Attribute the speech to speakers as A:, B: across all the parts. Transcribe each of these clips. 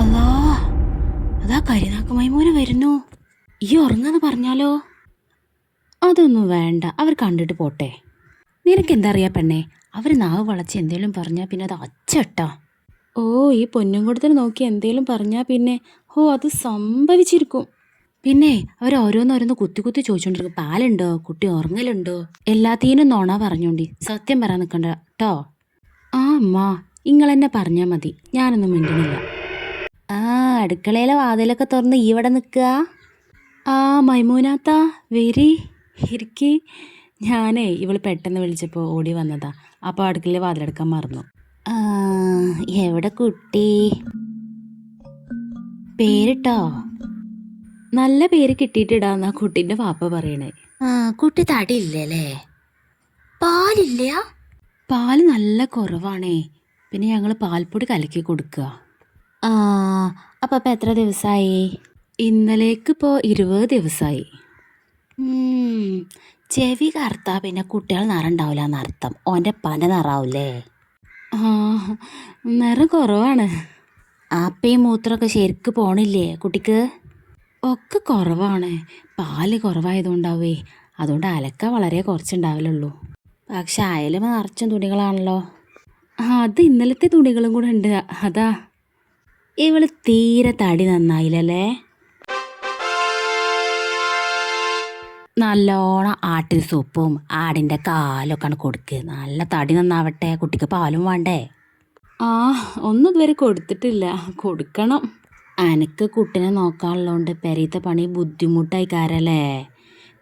A: അല്ലാ, അതാ കരിനാക്ക് മൈമൂന വരുന്നു. ഈ ഉറങ്ങാന്ന് പറഞ്ഞാലോ? അതൊന്നും വേണ്ട, അവർ കണ്ടിട്ട് പോട്ടെ. നിനക്കെന്താ അറിയാ പെണ്ണേ, അവർ നാവ് വളച്ച് എന്തേലും പറഞ്ഞാൽ പിന്നെ അത് അച്ചട്ടാ. ഓ, ഈ പൊന്നും കൊടുത്തിന് നോക്കി എന്തേലും പറഞ്ഞാൽ പിന്നെ അത് സംഭവിച്ചിരിക്കും. പിന്നെ അവർ ഓരോന്നോരോന്ന് കുത്തി കുത്തി ചോദിച്ചോണ്ടിരിക്കും, പാലുണ്ടോ, കുട്ടി ഉറങ്ങലുണ്ടോ, എല്ലാത്തിനും നോണ പറഞ്ഞോണ്ടി. സത്യം പറയാൻ നിൽക്കണ്ട കേട്ടോ. ആ അമ്മ, ഇങ്ങളെന്നെ പറഞ്ഞാൽ മതി, ഞാനൊന്നും മിണ്ടണില്ല. ആ, അടുക്കളയിലെ വാതിലൊക്കെ തുറന്ന് ഇവിടെ നിൽക്കുക. ആ മൈമൂനാത്ത, വരി, ഇരിക്കി. ഞാനേ ഇവള് പെട്ടെന്ന് വിളിച്ചപ്പോൾ ഓടി വന്നതാ. അപ്പോൾ അടുക്കളയിലെ വാതിലെടുക്കാൻ മറന്നു. ആ, എവിടെ കുട്ടി? പേരിട്ടോ? നല്ല പേര് കിട്ടിയിട്ടിടാന്നാ കുട്ടീൻ്റെ പാപ്പ പറയണേ. ആ, കുട്ടി തടിയില്ലല്ലേ? പാലില്ല? പാല് നല്ല കുറവാണേ. പിന്നെ ഞങ്ങൾ പാൽപ്പൊടി കലക്കി കൊടുക്കുക. ആ, അപ്പം എത്ര ദിവസമായി? ഇന്നലേക്കിപ്പോൾ 20 ദിവസമായി. ചെവി കറുത്താ പിന്നെ കുട്ടികൾ നിറണ്ടാവില്ല എന്നർത്ഥം. ഓൻ്റെ പന നിറാവൂലേ? ആ, നിറം കുറവാണ്. അപ്പം ഈ മൂത്രമൊക്കെ ശരിക്ക് പോണില്ലേ കുട്ടിക്ക്? ഒക്കെ കുറവാണ്. പാല് കുറവായതുകൊണ്ടാവേ. അതുകൊണ്ട് അലക്ക വളരെ കുറച്ചുണ്ടാവില്ലുള്ളൂ. പക്ഷെ അയലും നിറച്ചും തുണികളാണല്ലോ. അത് ഇന്നലത്തെ തുണികളും കൂടെ ഉണ്ട്, അതാ. ഇവള് തീരെ തടി നന്നായില്ലല്ലേ? നല്ലോണം ആട്ടിൻ സൂപ്പും ആടിൻ്റെ കാലൊക്കെയാണ് കൊടുക്കുക. നല്ല തടി നന്നാവട്ടെ, കുട്ടിക്ക് പാലും വേണ്ടേ? ആ, ഒന്നും ഇതുവരെ കൊടുത്തിട്ടില്ല, കൊടുക്കണം. അനക്ക് കുട്ടിനെ നോക്കാനുള്ളതുകൊണ്ട് പെരീത്തെ പണി ബുദ്ധിമുട്ടായി കാരല്ലേ?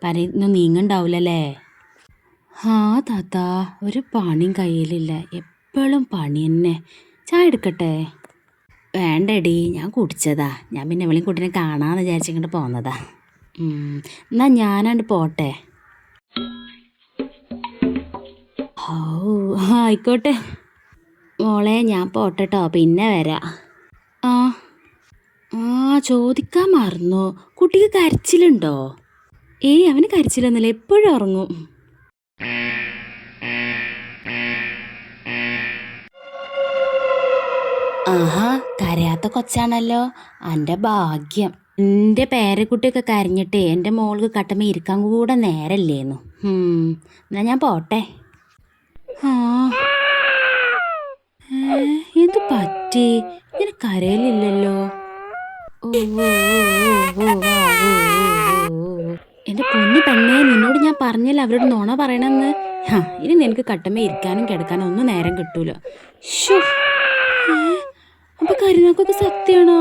A: പനിയൊന്നും നീങ്ങണ്ടാവില്ലല്ലേ? ആ താത്ത, ഒരു പണിയും കയ്യിലില്ല, എപ്പോഴും പണി തന്നെ. ചായ എടുക്കട്ടെ? വേണ്ടടി, ഞാൻ കുടിച്ചതാ. ഞാൻ പിന്നെ ഇവളെയും കുട്ടീനെ കാണാമെന്ന് വിചാരിച്ചിങ്ങോട്ട് പോന്നതാ. എന്നാ ഞാനാണ്ട് പോട്ടെ. ഓ, ആയിക്കോട്ടെ മോളെ, ഞാൻ പോട്ടെട്ടോ, പിന്നെ വരാം. ആ ആ, ചോദിക്കാൻ മറന്നു, കുട്ടിക്ക് കരച്ചിലുണ്ടോ? ഏയ്, അവന് കരച്ചിലൊന്നുമില്ല, എപ്പോഴും ഉറങ്ങും. ആഹാ, കരയാത്ത കൊച്ചാണല്ലോ, എൻ്റെ ഭാഗ്യം. എൻ്റെ പേരക്കുട്ടിയൊക്കെ കരഞ്ഞിട്ടേ എൻ്റെ മോൾക്ക് കട്ടമേ ഇരിക്കാൻ കൂടെ നേരല്ലേന്നു. എന്നാ ഞാൻ പോട്ടെ. ആ, എന്ത് പറ്റി? ഇങ്ങനെ കരയിലില്ലല്ലോ. എൻ്റെ പൊന്നു പെണ്ണേ, നിന്നോട് ഞാൻ പറഞ്ഞില്ല അവരോട് നുണ പറയണമെന്ന്. ഇനി നിനക്ക് കട്ടമേ ഇരിക്കാനും കിടക്കാനും ഒന്നും നേരം കിട്ടൂല. ഷോ, അപ്പൊ കരിനാക്കൊക്കെ സത്യമാണോ?